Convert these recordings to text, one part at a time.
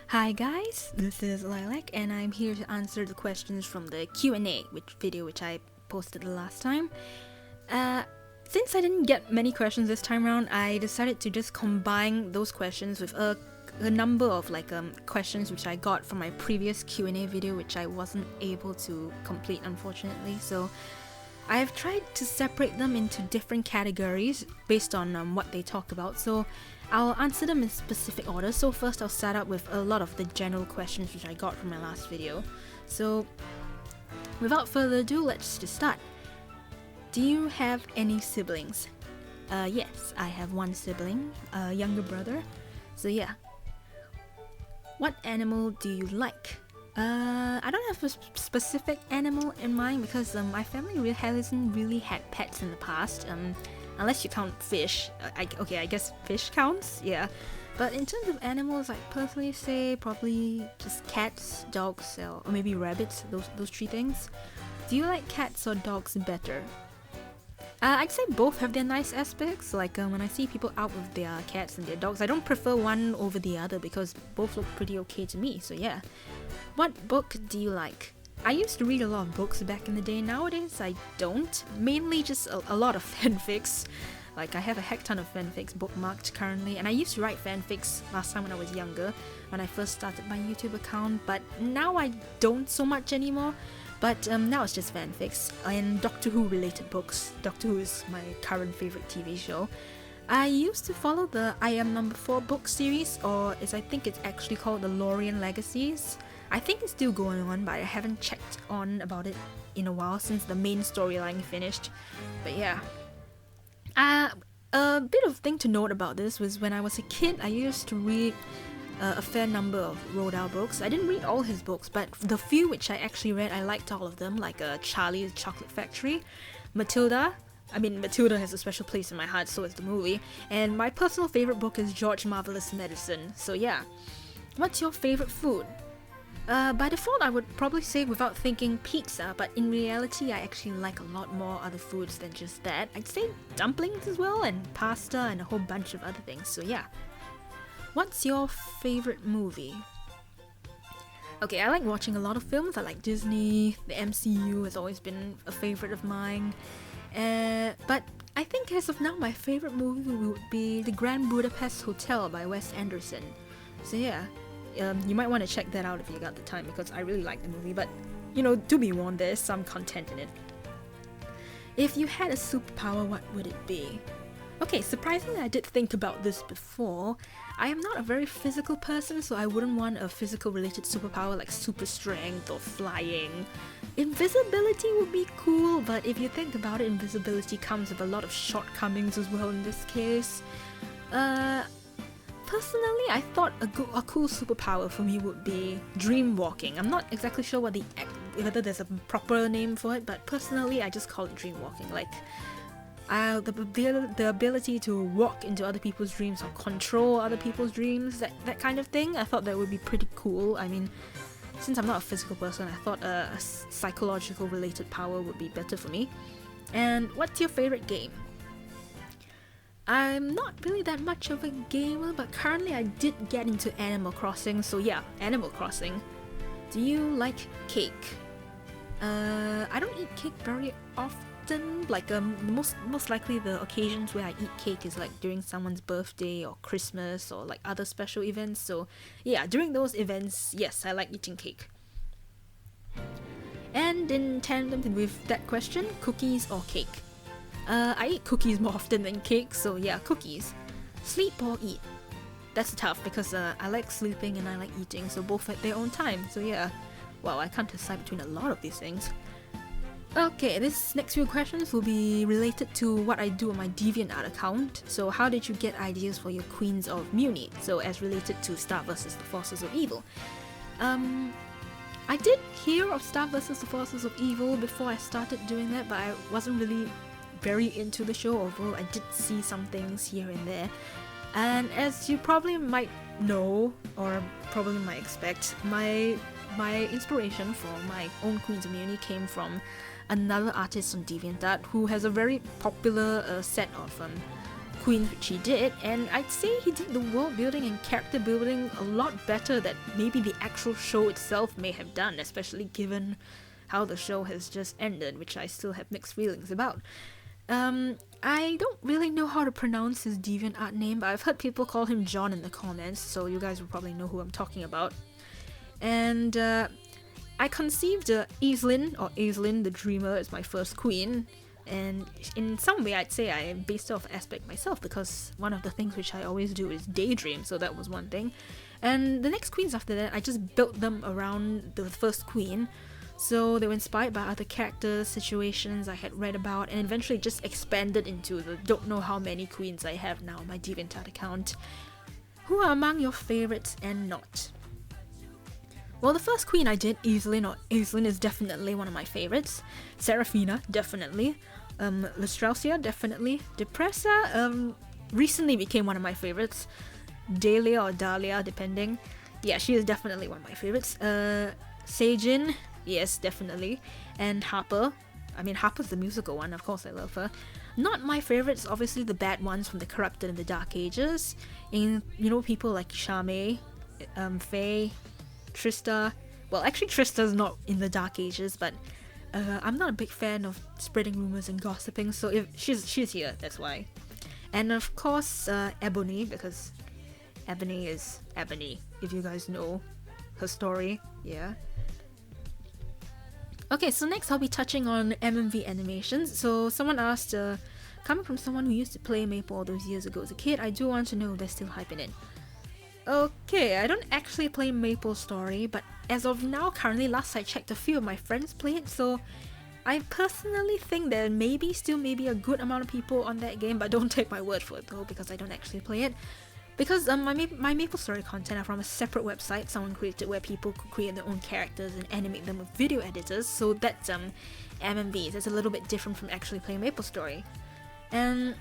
Hi guys, this is Lilac and I'm here to answer the questions from the Q&A video which I posted the last time. Since I didn't get many questions this time around, I decided to just combine those questions with a number of questions which I got from my previous Q&A video which I wasn't able to complete unfortunately. So I have tried to separate them into different categories based on what they talk about. So I'll answer them in specific order. So first I'll start out with a lot of the general questions which I got from my last video. So without further ado, let's just start. Do you have any siblings? Yes, I have one sibling, a younger brother. So yeah. What animal do you like? I don't have a specific animal in mind because my family hasn't really had pets in the past. Unless you count fish. I guess fish counts, yeah. But in terms of animals, I personally say probably just cats, dogs, or maybe rabbits, those three things. Do you like cats or dogs better? I'd say both have their nice aspects. When I see people out with their cats and their dogs, I don't prefer one over the other because both look pretty okay to me, so yeah. What book do you like? I used to read a lot of books back in the day. Nowadays I don't. Mainly just a lot of fanfics. I have a heck ton of fanfics bookmarked currently, and I used to write fanfics last time when I was younger, when I first started my YouTube account, but now I don't so much anymore. But now it's just fanfics and Doctor Who related books. Doctor Who is my current favourite TV show. I used to follow the I Am Number 4 book series, or as I think it's actually called the Lorien Legacies. I think it's still going on, but I haven't checked on about it in a while since the main storyline finished. But yeah. A bit of thing to note about this was when I was a kid, I used to read a fair number of Roald Dahl books. I didn't read all his books, but the few which I actually read, I liked all of them, like Charlie's Chocolate Factory, Matilda. I mean, Matilda has a special place in my heart, so is the movie. And my personal favourite book is George Marvelous Medicine, so yeah. What's your favourite food? By default, I would probably say without thinking pizza, but in reality, I actually like a lot more other foods than just that. I'd say dumplings as well, and pasta, and a whole bunch of other things, so yeah. What's your favourite movie? Okay, I like watching a lot of films. I like Disney, the MCU has always been a favourite of mine. But I think as of now, my favourite movie would be The Grand Budapest Hotel by Wes Anderson. So yeah. You might want to check that out if you got the time because I really like the movie, but do be warned, there's some content in it. If you had a superpower, what would it be? Okay, surprisingly I did think about this before. I am not a very physical person, so I wouldn't want a physical related superpower like super strength or flying. Invisibility would be cool, but if you think about it, invisibility comes with a lot of shortcomings as well in this case. Personally, I thought a cool superpower for me would be dream walking. I'm not exactly sure whether there's a proper name for it, but personally, I just call it dream walking. The ability to walk into other people's dreams or control other people's dreams, that kind of thing. I thought that would be pretty cool. I mean, since I'm not a physical person, I thought a psychological related power would be better for me. And what's your favorite game? I'm not really that much of a gamer, but currently I did get into Animal Crossing, so yeah, Animal Crossing. Do you like cake? I don't eat cake very often. Most likely the occasions where I eat cake is during someone's birthday or Christmas or other special events. So yeah, during those events, yes, I like eating cake. And in tandem with that question, cookies or cake? I eat cookies more often than cake, so yeah, cookies. Sleep or eat? That's tough because I like sleeping and I like eating, so both at their own time, so yeah. Wow, I can't decide between a lot of these things. Okay, this next few questions will be related to what I do on my DeviantArt account. So how did you get ideas for your Queens of Muni? So as related to Star vs. the Forces of Evil. I did hear of Star vs. the Forces of Evil before I started doing that, but I wasn't really very into the show, although I did see some things here and there. And as you probably might know, or probably might expect, my inspiration for my own Queens of Muni came from another artist on DeviantArt who has a very popular set of queens which he did, and I'd say he did the world building and character building a lot better than maybe the actual show itself may have done, especially given how the show has just ended, which I still have mixed feelings about. I don't really know how to pronounce his DeviantArt name, but I've heard people call him John in the comments, so you guys will probably know who I'm talking about. And I conceived Aislinn the Dreamer as my first queen, and in some way I'd say I am based off aspect myself, because one of the things which I always do is daydream, so that was one thing. And the next queens after that, I just built them around the first queen. So they were inspired by other characters, situations I had read about, and eventually just expanded into the don't know how many queens I have now on my DeviantArt account. Who are among your favorites and not? Well, the first queen I did, Aislinn is definitely one of my favorites. Seraphina, definitely. Lustrausia, definitely. Depressa, recently became one of my favorites. Dahlia or Dahlia, depending. Yeah, she is definitely one of my favorites. Seijin, yes, definitely. And Harper. I mean, Harper's the musical one, of course I love her. Not my favorites, obviously the bad ones from the Corrupted and the Dark Ages. And, you know, people like Charmaine, Faye, Trista. Well, actually Trista's not in the Dark Ages, but I'm not a big fan of spreading rumors and gossiping, so if she's here, that's why. And of course, Ebony, because Ebony is Ebony, if you guys know her story, yeah. Okay, so next I'll be touching on MMV animations. So someone asked, coming from someone who used to play Maple all those years ago as a kid, I do want to know if they're still hyping it. Okay, I don't actually play MapleStory, but as of now, currently, last I checked, a few of my friends play it, so I personally think there may be a good amount of people on that game, but don't take my word for it though, because I don't actually play it. Because my MapleStory content are from a separate website someone created where people could create their own characters and animate them with video editors, so that's MMVs. It's a little bit different from actually playing MapleStory. And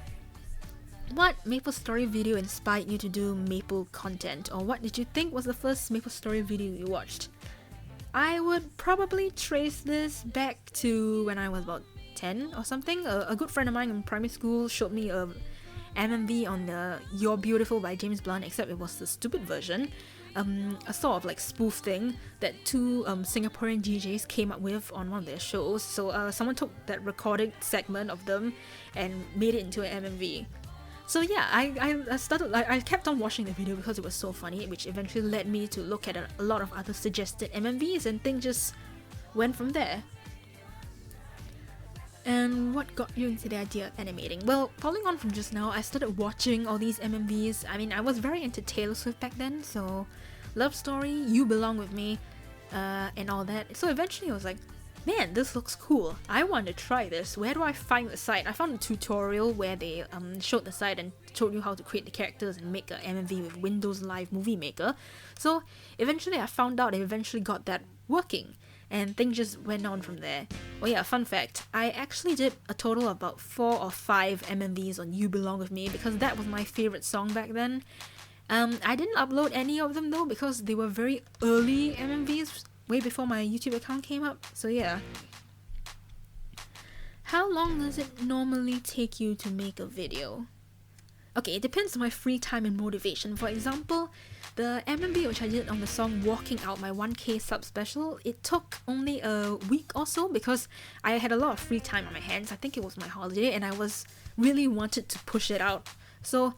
what MapleStory video inspired you to do Maple content, or what did you think was the first MapleStory video you watched? I would probably trace this back to when I was about 10 or something. A good friend of mine in primary school showed me a MMV on the You're Beautiful by James Blunt, except it was the stupid version. A sort of like spoof thing that two Singaporean DJs came up with on one of their shows. So someone took that recorded segment of them and made it into an MMV. So yeah, I kept on watching the video because it was so funny, which eventually led me to look at a lot of other suggested MMVs, and things just went from there. And what got you into the idea of animating? Well, following on from just now, I started watching all these MMVs. I mean, I was very into Taylor Swift back then, so Love Story, You Belong With Me, and all that. So eventually I was like, man, this looks cool. I want to try this. Where do I find the site? I found a tutorial where they showed the site and showed you how to create the characters and make an MMV with Windows Live Movie Maker. So eventually I found out, I eventually got that working, and things just went on from there. Oh yeah, fun fact, I actually did a total of about 4 or 5 MMVs on You Belong With Me because that was my favorite song back then. I didn't upload any of them though because they were very early MMVs, way before my YouTube account came up, so yeah. How long does it normally take you to make a video? Okay, it depends on my free time and motivation. For example, the MMV which I did on the song Walking Out, my 1K sub special, it took only a week or so because I had a lot of free time on my hands. I think it was my holiday and I was really wanted to push it out. So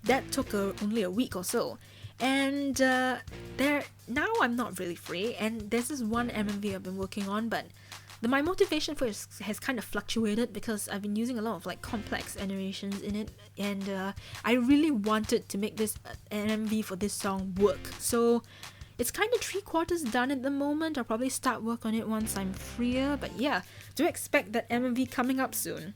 that took only a week or so. And now I'm not really free, and there's this one MMV I've been working on, but my motivation for it has kind of fluctuated because I've been using a lot of like complex animations in it, and I really wanted to make this MMV for this song work. So it's kind of 3/4 done at the moment. I'll probably start work on it once I'm freer, but yeah, do expect that MMV coming up soon.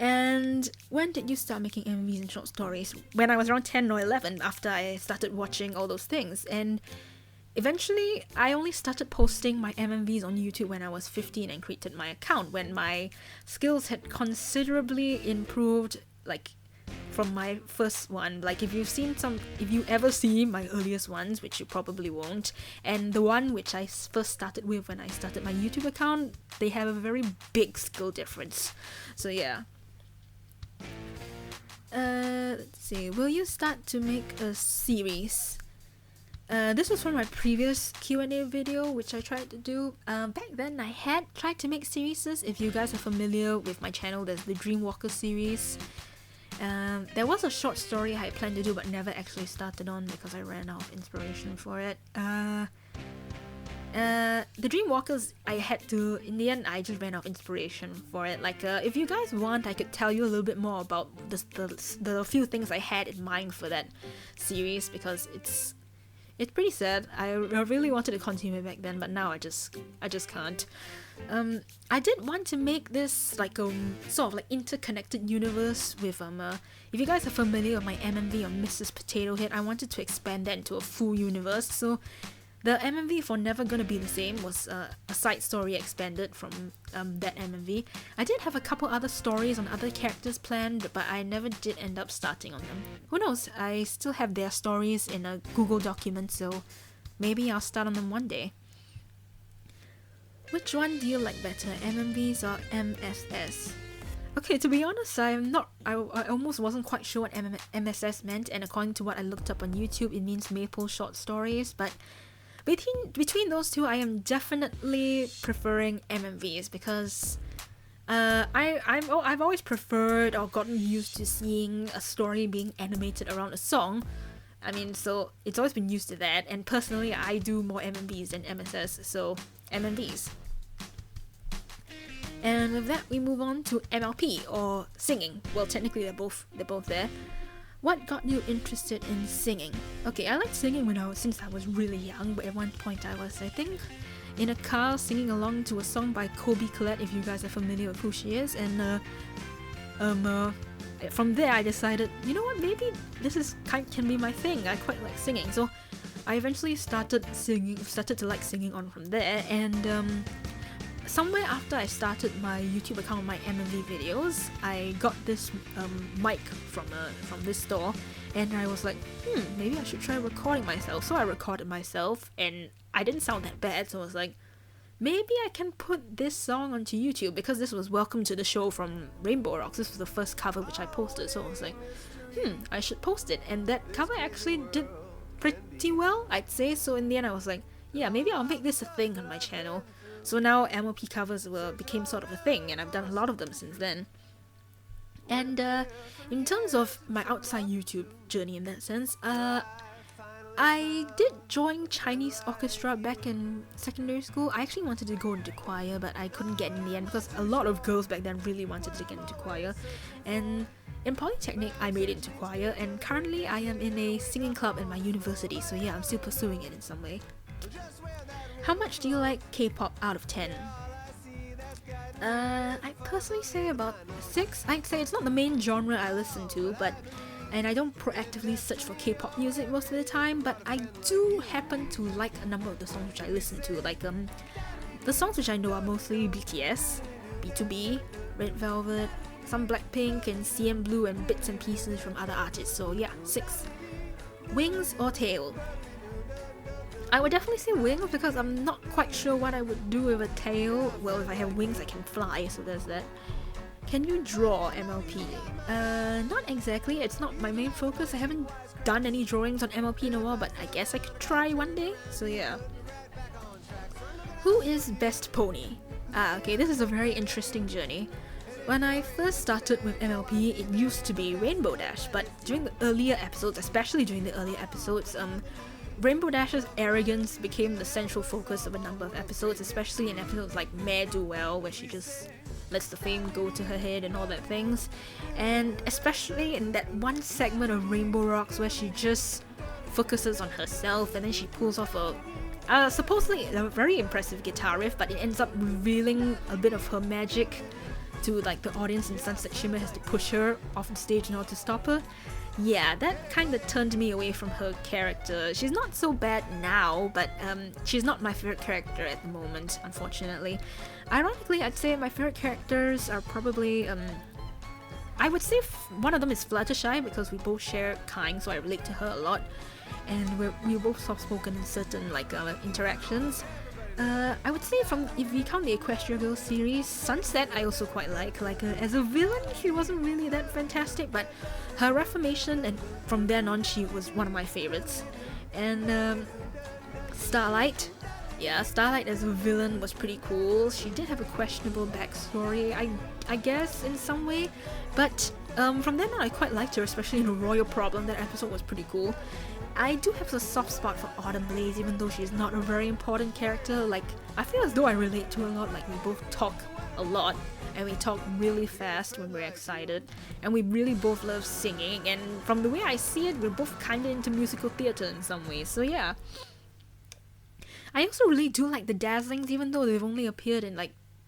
And when did you start making MVs and short stories? When I was around 10 or 11, after I started watching all those things. And eventually, I only started posting my MMVs on YouTube when I was 15 and created my account, when my skills had considerably improved, like from my first one. Like if you ever see my earliest ones, which you probably won't, and the one which I first started with when I started my YouTube account, they have a very big skill difference. So yeah. Let's see. Will you start to make a series? This was from my previous Q&A video, which I tried to do. Back then, I had tried to make series. If you guys are familiar with my channel, there's the Dreamwalker series. There was a short story I had planned to do, but never actually started on because I ran out of inspiration for it. The Dreamwalkers, I had to, in the end, I just ran out of inspiration for it. Like, if you guys want, I could tell you a little bit more about the few things I had in mind for that series, because it's pretty sad. I really wanted to continue back then, but now I just can't. I did want to make this like sort of like interconnected universe with if you guys are familiar with my MMV on Mrs. Potato Head, I wanted to expand that into a full universe. So the MMV for Never Gonna Be the Same was a side story expanded from that MMV. I did have a couple other stories on other characters planned, but I never did end up starting on them. Who knows, I still have their stories in a Google document, so maybe I'll start on them one day. Which one do you like better, MMVs or MSS? Okay, to be honest, I almost wasn't quite sure what MSS meant, and according to what I looked up on YouTube, it means Maple Short Stories, but between those two, I am definitely preferring MMVs because I've always preferred or gotten used to seeing a story being animated around a song. I mean, so it's always been used to that, and personally, I do more MMVs than MSS, so MMVs. And with that, we move on to MLP, or singing. Well, technically they're both there. What got you interested in singing? Okay, I liked singing since I was really young, but at one point I was, I think, in a car singing along to a song by Kobe Collette, if you guys are familiar with who she is, and from there I decided, you know what, maybe this can be my thing. I quite like singing, so I eventually started to like singing on from there, and somewhere after I started my YouTube account, my MMV videos, I got this mic from this store, and I was like, maybe I should try recording myself. So I recorded myself, and I didn't sound that bad, so I was like, maybe I can put this song onto YouTube, because this was Welcome to the Show from Rainbow Rocks. This was the first cover which I posted, so I was like, I should post it, and that cover actually did pretty well, I'd say. So in the end I was like, yeah, maybe I'll make this a thing on my channel. So now MLP covers became sort of a thing, and I've done a lot of them since then. And in terms of my outside YouTube journey in that sense, I did join Chinese orchestra back in secondary school. I actually wanted to go into choir, but I couldn't get in the end because a lot of girls back then really wanted to get into choir. And in Polytechnic, I made it into choir, and currently I am in a singing club in my university, so yeah, I'm still pursuing it in some way. How much do you like K-pop out of 10? I personally say about 6. I'd say it's not the main genre I listen to, and I don't proactively search for K-pop music most of the time, but I do happen to like a number of the songs which I listen to. Like the songs which I know are mostly BTS, B2B, Red Velvet, some Blackpink, and CN Blue, and bits and pieces from other artists. So yeah, 6. Wings or tail? I would definitely say wings, because I'm not quite sure what I would do with a tail. Well, if I have wings, I can fly, so there's that. Can you draw MLP? Not exactly. It's not my main focus. I haven't done any drawings on MLP in a while, but I guess I could try one day. So yeah. Who is best pony? Okay, this is a very interesting journey. When I first started with MLP, it used to be Rainbow Dash, but during the earlier episodes, especially during the earlier episodes, Rainbow Dash's arrogance became the central focus of a number of episodes, especially in episodes like Mare Do Well, where she just lets the fame go to her head and all that things, and especially in that one segment of Rainbow Rocks where she just focuses on herself, and then she pulls off supposedly a very impressive guitar riff, but it ends up revealing a bit of her magic to like the audience, and Sunset Shimmer has to push her off the stage in order to stop her. Yeah, that kind of turned me away from her character. She's not so bad now, but she's not my favorite character at the moment, unfortunately. Ironically, I'd say my favorite characters are probably, I would say one of them is Fluttershy, because we both share kind, so I relate to her a lot, and we're both soft-spoken in certain like interactions. I would say if we count the Equestria Girls series, Sunset I also quite like. As a villain, she wasn't really that fantastic, but her reformation, and from then on she was one of my favorites. And Starlight. Yeah, Starlight as a villain was pretty cool. She did have a questionable backstory, I guess, in some way. But from then on I quite liked her, especially in a Royal Problem. That episode was pretty cool. I do have a soft spot for Autumn Blaze, even though she's not a very important character. I feel as though I relate to her a lot. We both talk a lot, and we talk really fast when we're excited, and we really both love singing, and from the way I see it, we're both kinda into musical theatre in some ways, so yeah. I also really do like the Dazzlings, even though they've only appeared in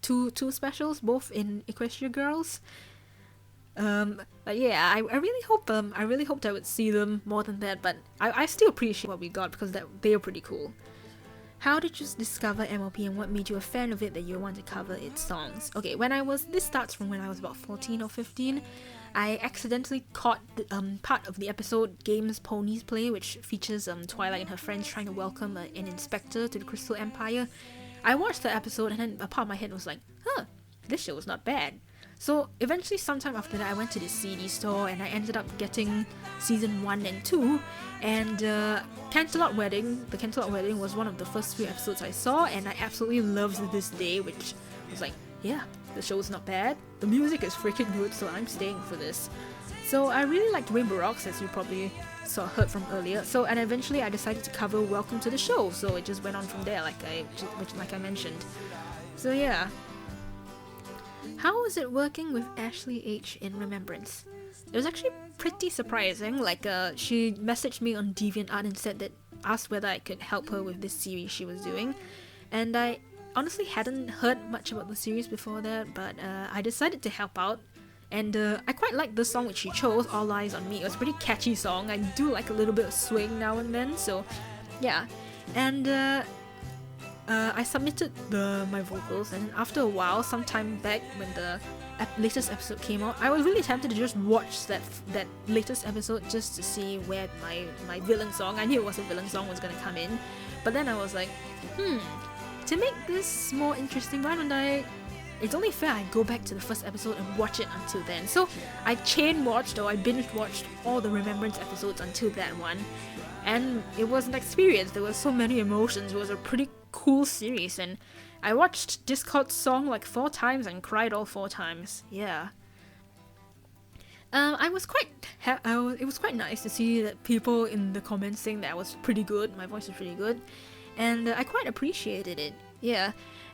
two specials, both in Equestria Girls. But yeah, I really hoped I would see them more than that, but I still appreciate what we got because they are pretty cool. How did you discover MLP and what made you a fan of it that you want to cover its songs? Okay, this starts from when I was about 14 or 15. I accidentally caught part of the episode Games Ponies Play, which features Twilight and her friends trying to welcome an inspector to the Crystal Empire. I watched the episode and then a part of my head was like, huh, this show was not bad. So eventually sometime after that I went to the CD store and I ended up getting season 1 and 2, and The Canterlot Wedding was one of the first few episodes I saw, and I absolutely loved this day, which was like, yeah, the show is not bad, the music is freaking good, so I'm staying for this. So I really liked Rainbow Rocks, as you probably heard from earlier, and eventually I decided to cover Welcome to the Show, so it just went on from there, like I mentioned. So yeah. How was it working with Ashley H in Remembrance? It was actually pretty surprising. She messaged me on DeviantArt and asked whether I could help her with this series she was doing, and I honestly hadn't heard much about the series before that, but I decided to help out, and I quite liked the song which she chose, All Eyes on Me. It was a pretty catchy song. I do like a little bit of swing now and then, so yeah. And I submitted my vocals, and after a while, sometime back when the latest episode came out, I was really tempted to just watch that latest episode just to see where my villain song, I knew it was a villain song, was gonna come in, but then I was like, to make this more interesting, why don't it's only fair I go back to the first episode and watch it until then. So I binge watched all the Remembrance episodes until that one, and it was an experience. There were so many emotions. It was a pretty cool series, and I watched Discord's song 4 times and cried all 4 times. Yeah. It was quite nice to see that people in the comments saying that I was pretty good, my voice was pretty good, and I quite appreciated it. Yeah.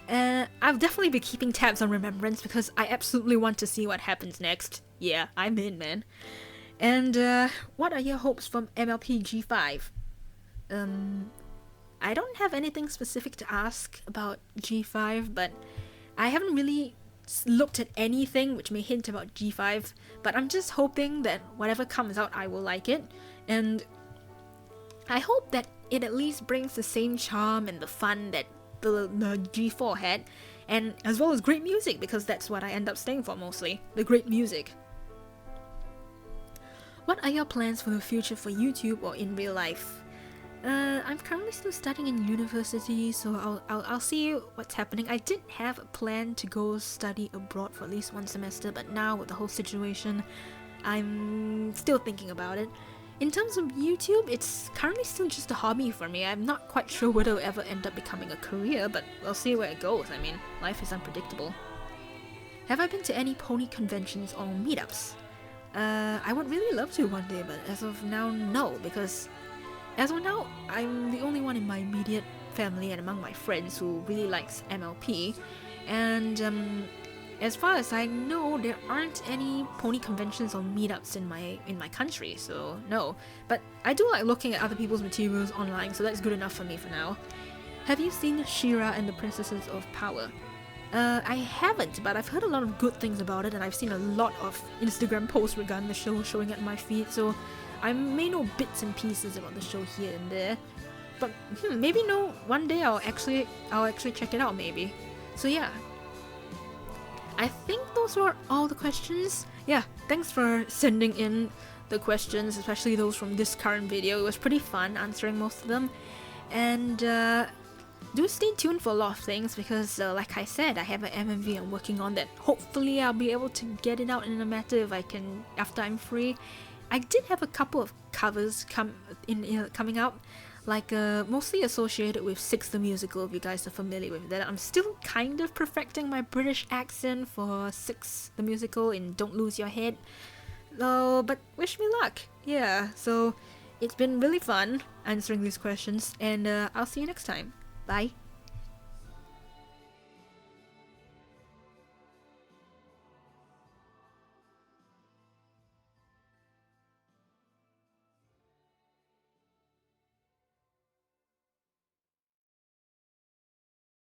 I've definitely been keeping tabs on Remembrance because I absolutely want to see what happens next. Yeah, I'm in, man. And what are your hopes from MLP G5? I don't have anything specific to ask about G5, but I haven't really looked at anything which may hint about G5, but I'm just hoping that whatever comes out I will like it, and I hope that it at least brings the same charm and the fun that the G4 had, and as well as great music, because that's what I end up staying for mostly, the great music. What are your plans for the future for YouTube or in real life? I'm currently still studying in university, so I'll see what's happening. I did have a plan to go study abroad for at least 1 semester, but now with the whole situation, I'm still thinking about it. In terms of YouTube, it's currently still just a hobby for me. I'm not quite sure whether it'll ever end up becoming a career, but we'll see where it goes. I mean, life is unpredictable. Have I been to any pony conventions or meetups? I would really love to one day, but as of now, no, because as of now, I'm the only one in my immediate family and among my friends who really likes MLP, and as far as I know, there aren't any pony conventions or meetups in my country, so no. But I do like looking at other people's materials online, so that's good enough for me for now. Have you seen She-Ra and the Princesses of Power? I haven't, but I've heard a lot of good things about it, and I've seen a lot of Instagram posts regarding the show showing at my feed, so I may know bits and pieces about the show here and there. But maybe one day I'll actually check it out, maybe. So yeah. I think those were all the questions. Yeah, thanks for sending in the questions, especially those from this current video. It was pretty fun answering most of them. And do stay tuned for a lot of things because, like I said, I have an MMV I'm working on that hopefully I'll be able to get it out in a matter if I can after I'm free. I did have a couple of covers coming out, like mostly associated with Six the Musical, if you guys are familiar with that. I'm still kind of perfecting my British accent for Six the Musical in Don't Lose Your Head. But wish me luck. Yeah, so it's been really fun answering these questions, and I'll see you next time. Bye.